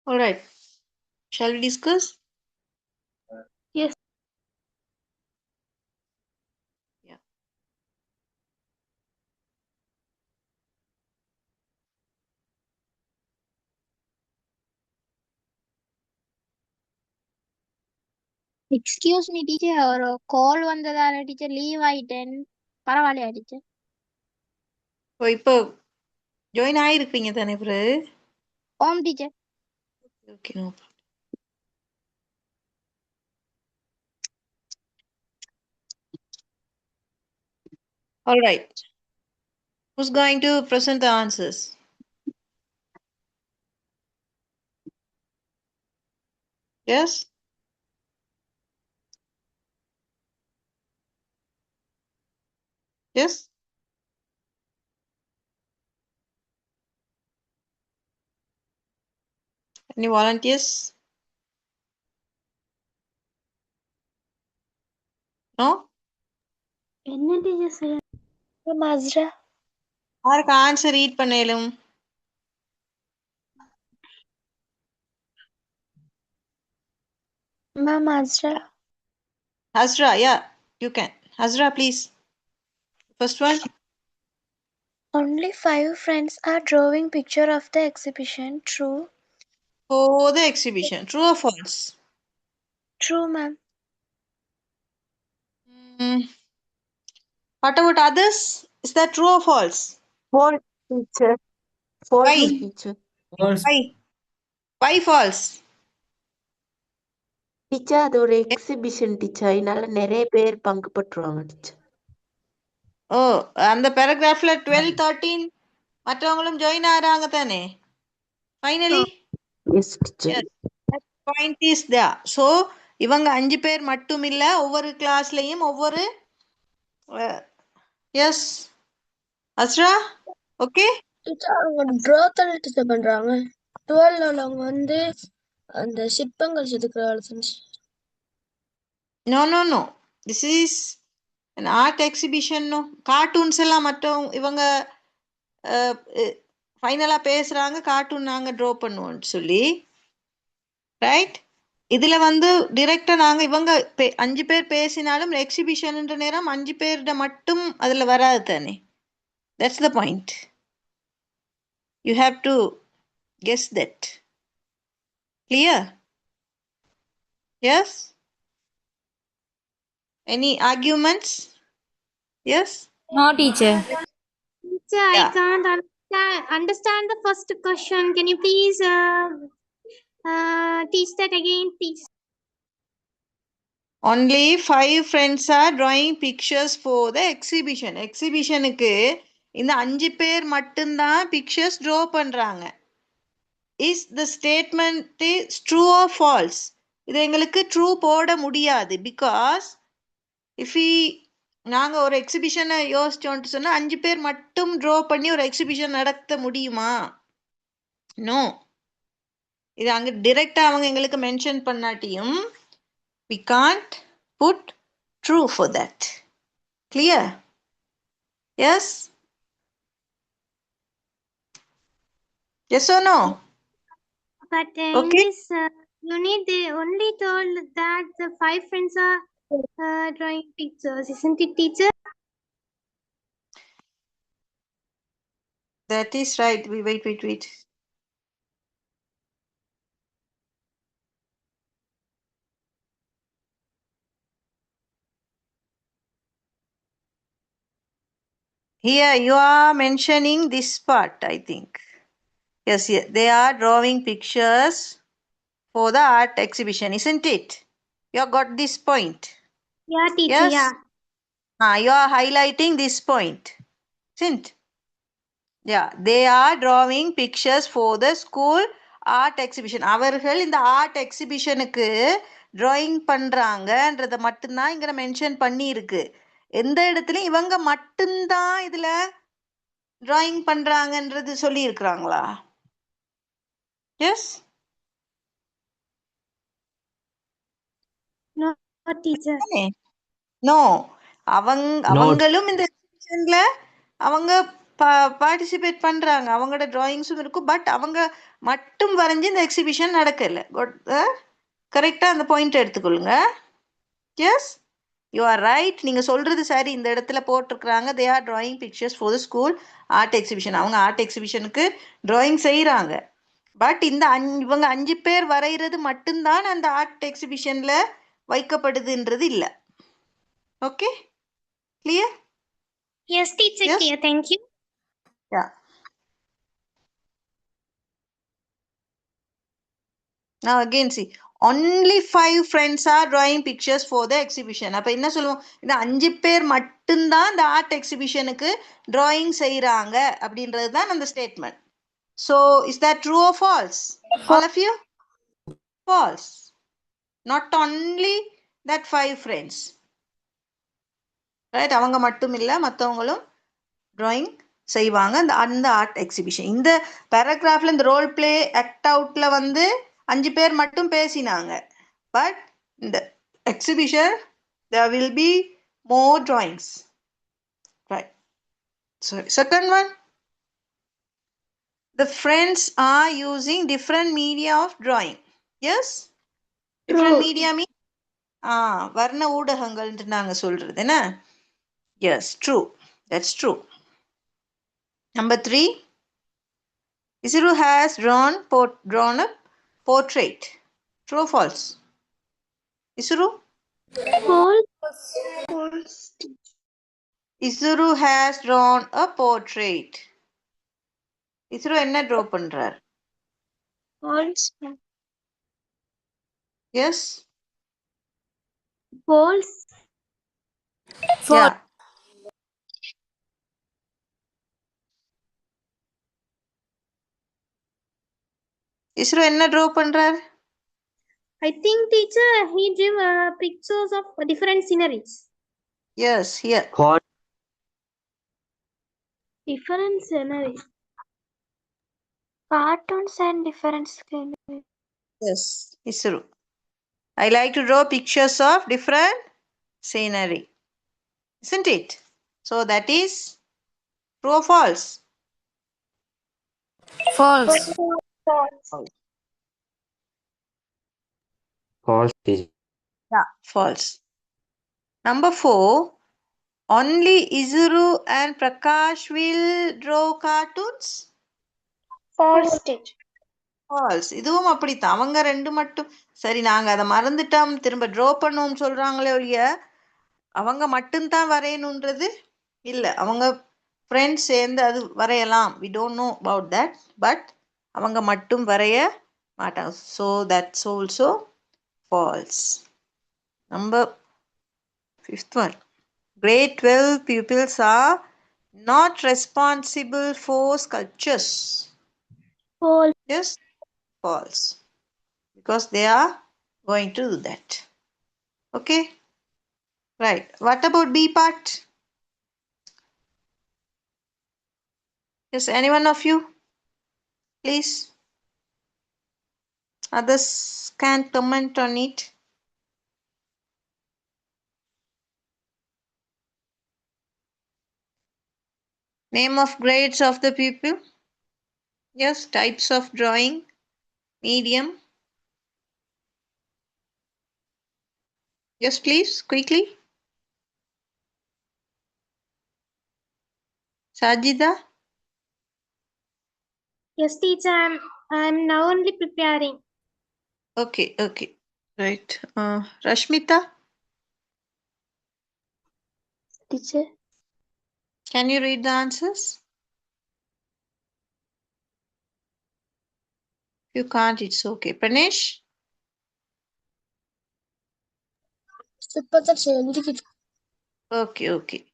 All right. Shall we discuss? Yes. Yeah. Excuse me teacher, ஒரு கால் வந்ததால teacher leave ஆயிட்டேன். பரவாயில்லையா teacher? ஓ இப்போ join ஆயிருப்பீங்க தானே bro? ஓம் teacher. Okay, no. All right. Who's going to present the answers? Yes? Yes? Any volunteers? No? என்ன teacher செய்ய? Ma'am Azra. யாருக்கு ஆன்சர் ரீட் பண்ணேலும்? Ma'am Azra. Hazra, yeah, you can. Hazra, please. First one. Only 5 friends are drawing picture of the exhibition. True. For the exhibition. True or false? True, ma'am. Hmm. What about others? Is that true or false? False, teacher. False, Why? teacher. False. Why? Why false? Teacher அது ஒரு exhibition teacher, அதனால நிறைய பேர் பங்கு பற்றுவாங்க teacher. ஓ, அந்த பேராகிராஃப்ல 12, 13 மற்றவங்களும் join ஆறாங்க தானே? Finally? Yes teacher. Yes. That point is there. So, இவங்க 5 பேர் மட்டும் இல்ல, ஒவ்வொரு கிளாஸ்லயும் ஒவ்வொரு எஸ் அஸ்ரா, ஓகே? டீச்சர் அவங்க ட்ரா தானே டீச்சர் பண்றாங்க. 12 உள்ளவங்க வந்து அந்த சிற்பங்கள் செதுக்குற வேலை செஞ்சு. No no no, this is an art exhibition. நோ, கார்ட்டூன்ஸ் எல்லாம் மட்டும் இவங்க ஃபைனலாக பேசுகிறாங்க, கார்ட்டூன் நாங்கள் ட்ரா பண்ணுவோம்னு சொல்லி, ரைட்? இதில் வந்து டிரெக்டாக நாங்கள் இவங்க 5 பேர் பேசினாலும் எக்ஸிபிஷன்ன்ற நேரம் 5 பேர்கிட்ட மட்டும் அதில் வராது தானே. That's the point. You have to guess that. Clear? Yes? Any arguments? Yes? No, teacher. Teacher, I Yeah. can't understand the first question. Can you please teach that again, please? Only 5 friends are drawing pictures for the exhibition. எக்ஸிபிஷனுக்கு இந்த 5 பேர் மட்டும்தான் pictures draw பண்ணுறாங்க. Is the statement is true or false? இது எங்களுக்கு true போட முடியாது. Because if நாங்கள் ஒரு எக்ஸிபிஷனை யோசிச்சோன்ட்டு சொன்னால் 5 பேர் மட்டும் ட்ரா பண்ணி ஒரு எக்ஸிபிஷன் நடத்த முடியுமா? நோ. இது அங்கே டிரெக்டாக அவங்க எங்களுக்கு mention பண்ணாட்டியும் we can't put true for that. Clear? Yes? Yes or no? But in Okay. this unit, they only told that the 5 friends are drawing pictures, isn't it, teacher? That is right. Wait. Here you are mentioning this part, I think. Yes, yes, they are drawing pictures for the art exhibition, isn't it? You have got this point. Yeah, teacher, Yes? yeah. You are highlighting this point, isn't? Yeah, they are drawing pictures for the school art exhibition. அவர்கள் இந்த art எக்ஸிபிஷனுக்கு drawing பண்றாங்கன்றத மட்டும்தான் இங்க mention பண்ணி இருக்கு. எந்த இடத்துலயும் இவங்க மட்டும்தான் இதுல டிராயிங் பண்றாங்கன்றது சொல்லி இருக்கிறாங்களா? எஸ்? No, teacher. நோ. அவங்களும் இந்த எக்ஸிபிஷன்ல அவங்க பார்ட்டிசிபேட் பண்றாங்க. அவங்களோட டிராயிங்ஸும் இருக்கும். பட் அவங்க மட்டும் வரைஞ்சு இந்த எக்ஸிபிஷன் நடக்கல. கரெக்டா அந்த பாயிண்ட் எடுத்துக்கொள்ளுங்க. Yes, you are right. நீங்க சொல்றது சரி. இந்த இடத்துல போட்டிருக்கிறாங்க they are drawing pictures for the school art exhibition. அவங்க ஆர்ட் எக்ஸிபிஷனுக்கு டிராயிங் செய்யறாங்க. பட் இந்த இவங்க 5 பேர் வரைகிறது மட்டும்தான் அந்த ஆர்ட் எக்ஸிபிஷன்ல வைக்கப்படுதுன்றது இல்லை. Okay, clear? Yes, teacher, Yes? clear. Thank you. Yeah. Now again see, only 5 friends are drawing pictures for the exhibition. அப்ப என்ன சொல்லுவோம்? இந்த 5 பேர் மட்டும்தான் இந்த ஆர்ட் எக்ஸிபிஷனுக்கு டிராயிங் செய்யறாங்க அப்படின்றது தான் அந்த statement. So is that true or false? All of you? False. Not only that 5 friends. Right, அவங்க மட்டும் இல்லை, மற்றவங்களும் ட்ராயிங் செய்வாங்க அந்த ஆர்ட் எக்ஸிபிஷன். இந்த பேராகிராஃப்ல இந்த ரோல் பிளே ஆக்ட் அவுட்ல 5 பேர் மட்டும் பேசினாங்க. பட் இந்த exhibition there will be more drawings. Right. Sorry. Second one. The friends are using different media of drawing. Yes? Different media means வர்ண ஊடகங்கள் நாங்க சொல்றது என்ன? Yes, true. That's true. Number 3. Isuru has drawn a portrait. True or false? Isuru? False. Isuru has drawn a portrait. Isuru என்ன draw பண்றார்? False. Yes? False. Yeah. Isuru என்ன draw பண்றார்? I think, teacher, he drew pictures of different sceneries. Yes, here. Different sceneries. Cartoons and different scenery. Yes, Isuru. I like to draw pictures of different scenery. Isn't it? So that is true or false? False. False. Yeah, false. Number 4. Only Isuru and Prakash will draw cartoons? False, teacher. False. இதுவும் அப்படித்தான். அவங்க 2 மட்டும். சரி, நாங்க அதை மறந்துட்டோம், திரும்ப draw பண்ணுவோம் சொல்றாங்களே ஒழிய அவங்க மட்டும்தான் வரையணுன்றது இல்லை. அவங்க ஃப்ரெண்ட்ஸ் சேர்ந்து அது வரையலாம். we don't know about that. But அவங்க மட்டும் வரைய மாட்டாங்க. so that's also false. Number 5th one. Grade 12 pupils are not responsible for sculptures. False. Yes? False. Because they are going to do that. Okay? Right. What about B part? Yes, any one of you? Please. Others can comment on it. Name of grades of the pupil. Yes, types of drawing. Medium. Yes, please, quickly. Sajida? Yes, teacher, I'm now only preparing. Okay, okay. Right. Rashmita? Teacher, Can you read the answers? If you can't, it's okay. Pranesh? Okay.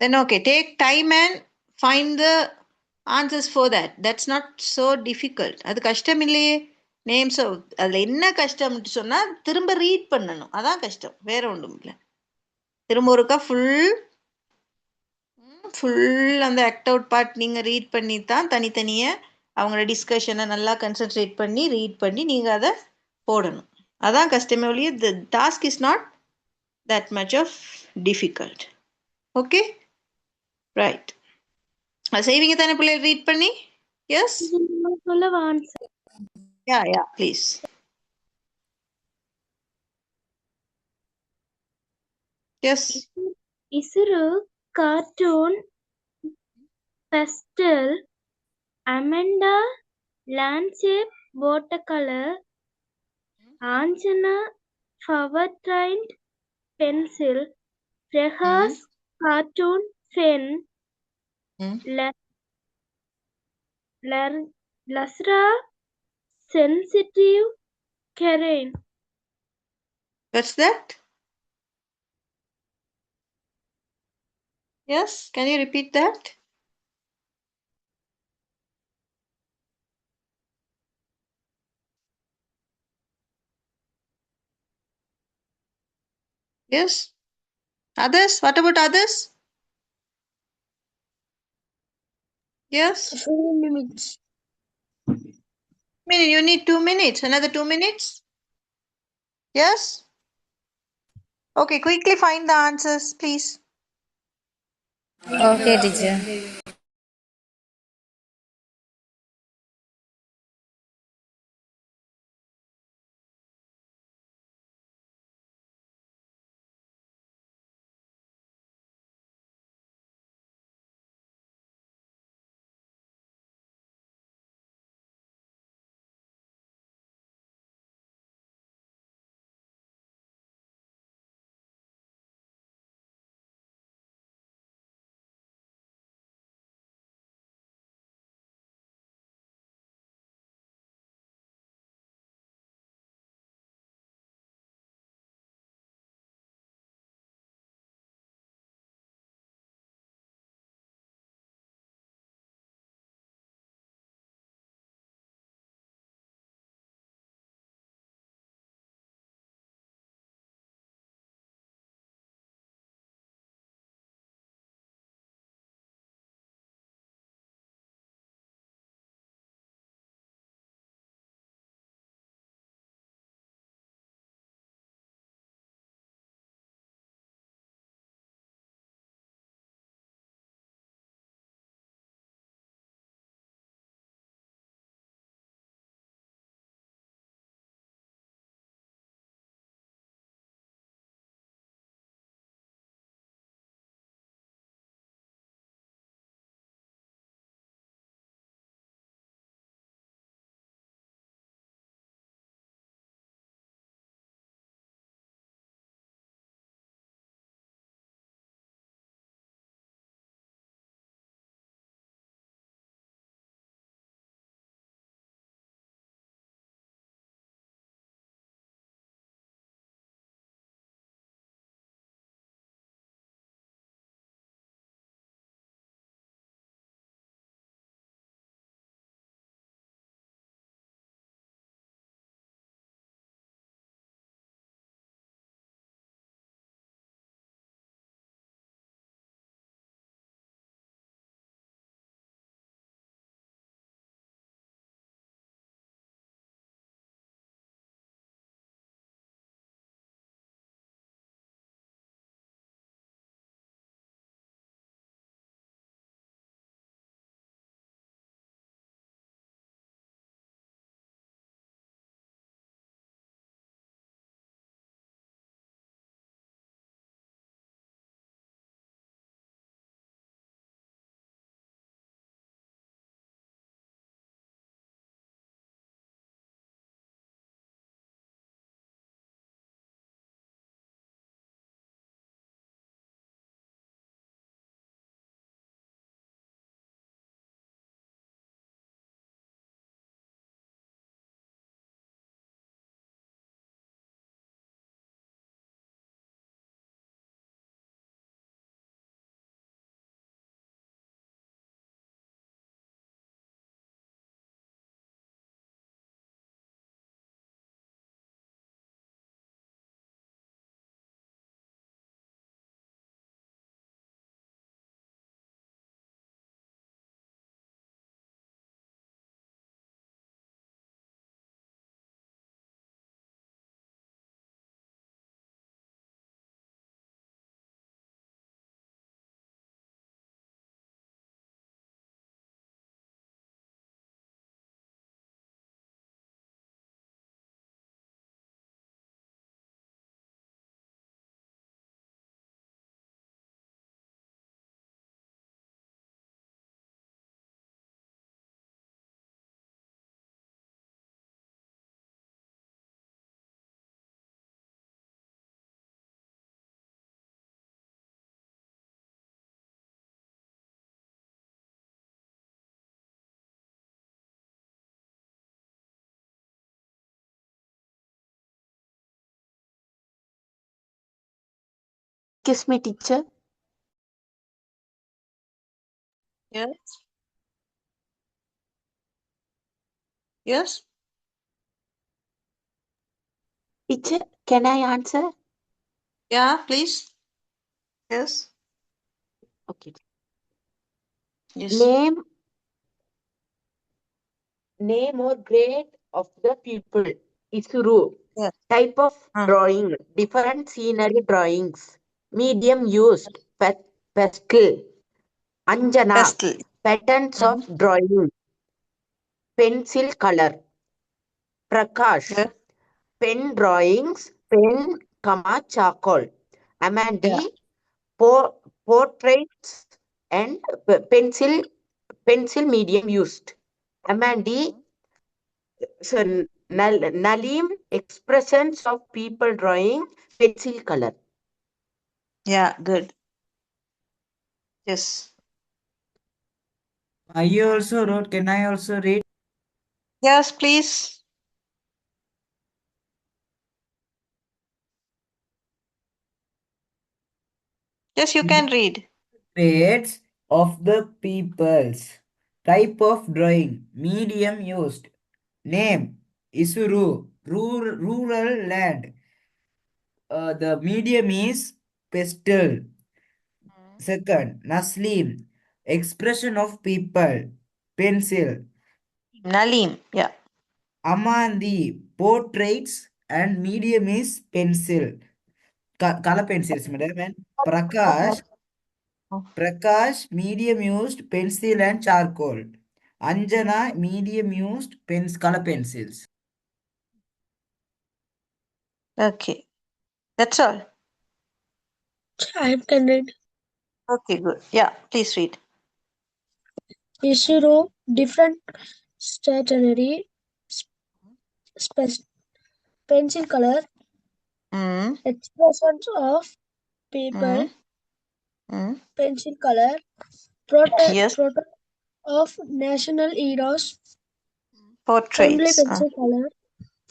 Then okay, take time and find the answers for that. That's not so difficult. அது கஷ்டம் இல்லையே. Names அதில் என்ன கஷ்டம்னு சொன்னால் திரும்ப read பண்ணணும். அதான் கஷ்டம், வேற ஒன்றும் இல்லை. திரும்ப ஒருக்கா ஃபுல் அந்த ஆக்ட் அவுட் பார்ட் நீங்கள் ரீட் பண்ணி தான் தனித்தனியாக அவங்களோட டிஸ்கஷனை நல்லா கன்சன்ட்ரேட் பண்ணி ரீட் பண்ணி நீங்கள் அதை போடணும். அதான் கஷ்டமே ஒழிய the task is not that much of difficult. Okay, right. செய்வீங்க தானே பிள்ளைகள் ரீட் பண்ணி? எஸ், சொல்லவா answer? Yeah please. Yes. Isuru, cartoon, pastel, Amanda, landscape, watercolor, Anjana, power-trained pencil, Prehas, cartoon, pen, Lasra, sensitive, Karen. What's that? Yes, can you repeat that? Yes. Others? What about others? Yes. 4 minutes. You need 2 minutes. Another 2 minutes? Yes? Okay, quickly find the answers, please. Okay, teacher. Excuse me, teacher. Yes. Yes. Teacher, can I answer? Yeah, please. Yes. Okay. Yes. Name or grade of the pupil. Isuru. Yes. Type of drawing. Different scenery drawings. Medium used. Pastel. Anjana. Pastel. Patterns of drawing. Pencil color. Prakash. Yes. Pen drawings. Pen, charcoal. Amandi. Yeah. Portraits and pencil medium used. Amandi. So, Nalim, expressions of people drawing, pencil color. Yeah, good. Yes. You also wrote, can I also read? Yes, please. Yes, you can read. Traits of the peoples. Type of drawing. Medium used. Name. Isuru. Rural land. The medium is pastel. Second, Naslim. Expression of people. Pencil. Nalim. Yeah. Amandi. Portraits and medium is pencil. Color pencils, madam. And Prakash. Prakash, medium used pencil and charcoal. Anjana, medium used color pencils. Okay. That's all. I can read. Okay, good. Yeah, please read. Isuru, different stationery, pencil color, Mm. expressions of people, Mm. pencil color, Yes. photo of national heroes, only Portraits. pencil color,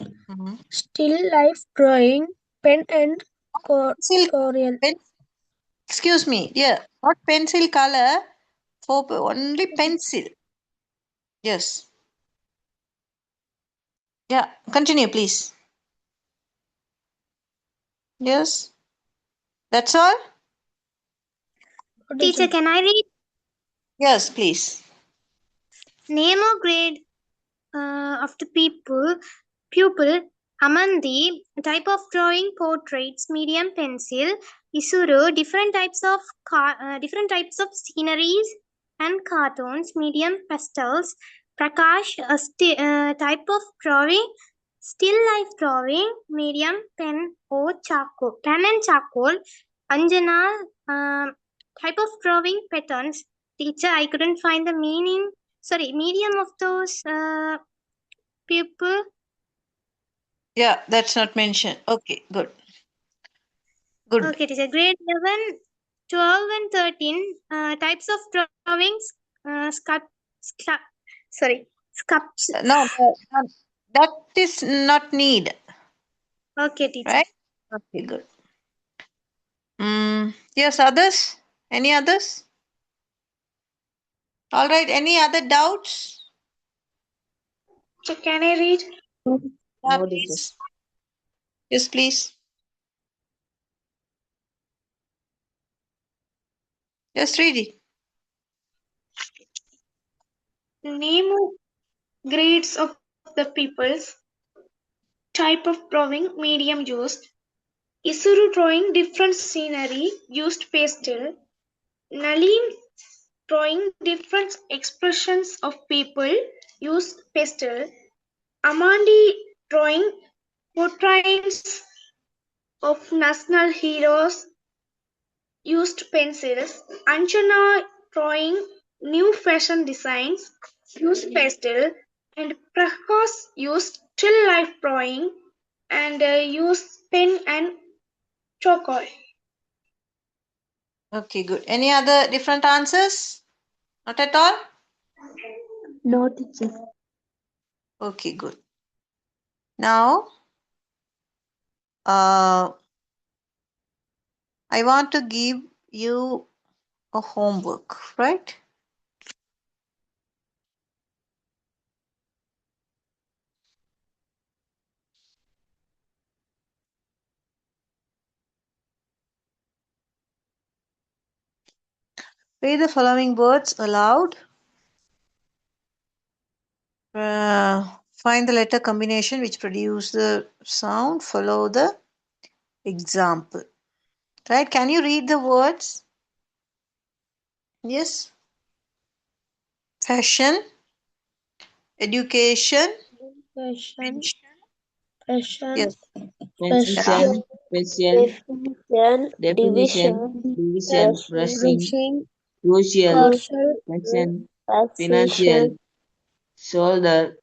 Mhm. still life drawing, pen and Pencil. Korean. Excuse me. Yeah. Not pencil color. For only pencil. Yes. Yeah. Continue, please. Yes. That's all? Teacher, can I read? Yes, please. Name or grade of the pupil, Amandi, type of drawing, portraits, medium pencil, Isuru, different types of sceneries and cartoons, medium pastels, Prakash, type of drawing, still life drawing, medium pen and charcoal, Anjana, type of drawing patterns. Teacher, I couldn't find the medium of those people. Yeah, that's not mentioned. Okay, good. Good. Okay, teacher. Grade 11, 12 and 13 types of drawings, sculpture. No, that is not need. Okay, teacher. Right? Okay, good. Yes, others? Any others? All right, any other doubts? So can I read? Yeah, please. Yes, please. Just read it. Name of grades of the peoples. Type of drawing, medium used. Isuru drawing, different scenery, used pastel. Nalim drawing, different expressions of people, used pastel. Amandi drawing, portraits of national heroes, used pencils. Anjana drawing new fashion designs, used pastel. And Prakash used still life drawing and used pen and charcoal. Okay, good. Any other different answers? Not at all? No, teacher. Okay, good. Now, I want to give you a homework, right? Read the following words aloud. Find the letter combination which produce the sound. Follow the example. Right? Can you read the words? Yes. Fashion, education, Fashion, yes, fashion, Pension, fashion, passion, Definition, definition, division, division, brushing, brushing, brushing, crucial, partial, pension, taxation, financial, shoulder,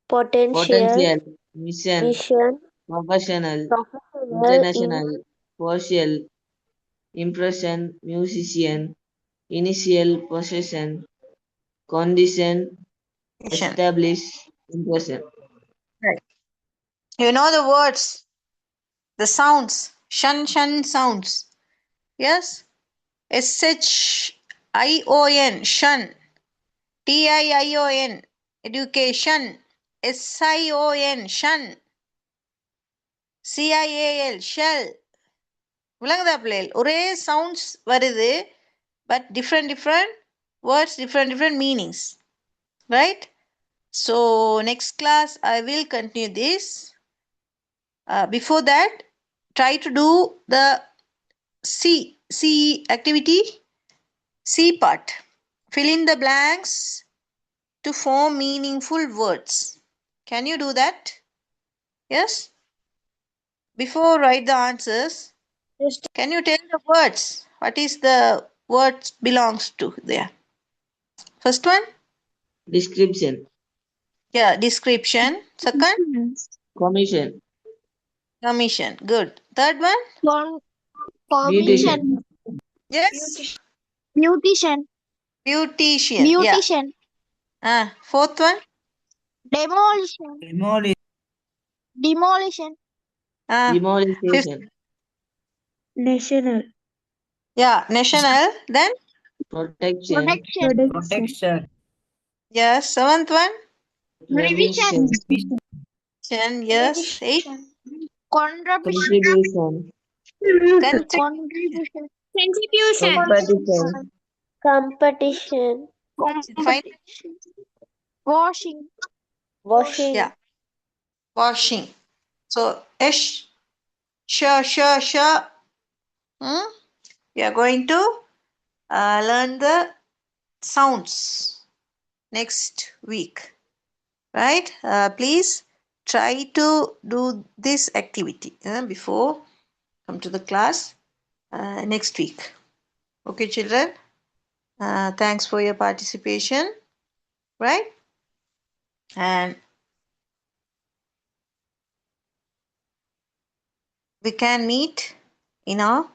potential, potential, mission, mission, professional, professional, international, partial, impression, musician, initial, possession, condition, establish, impression. right. You know the words, the sounds, shun sounds. Yes. SHION, shun. TIION, education. SION, shun. CIAL, shell. விளங்குதா பிள்ளைகள்? ஒரே sounds வருது, but different words, different meanings. Right? So next class I will continue this. Before that, try to do the C activity, C part. Fill in the blanks to form meaningful words. Can you do that? Yes? Before write the answers, yes, can you tell the words? What is the words belongs to there? First one? Description, Yeah, description. Second? commission, Commission. Good. Third one? beautician, Yes? Beautician. Beautician. Yeah. Beautician. Fourth one? Demolition. Demolish. Demolition. Fifth. demolition, national, Yeah, national. Then? protection, Protection. Protection. Yes. Seventh one? Revision. Yes. Eighth? Contribution. contribution, Contribution. Contribution. competition, competition, Fine. Washing. washing, Yeah. Washing. So, we are going to learn the sounds next week. Right? Please try to do this activity before come to the class next week. Okay, children? Thanks for your participation. Right? And we can meet in our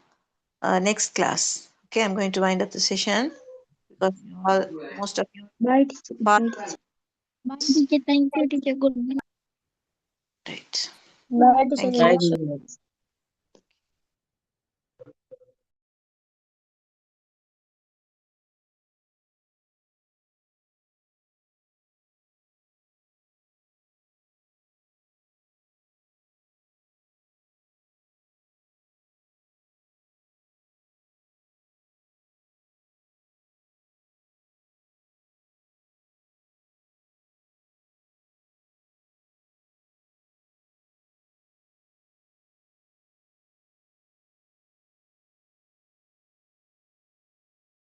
next class. Okay, I'm going to wind up the session because most of you bye, part- Bye, teacher. Thank you, teacher. Good night. right. bye, Thank teacher. you. right?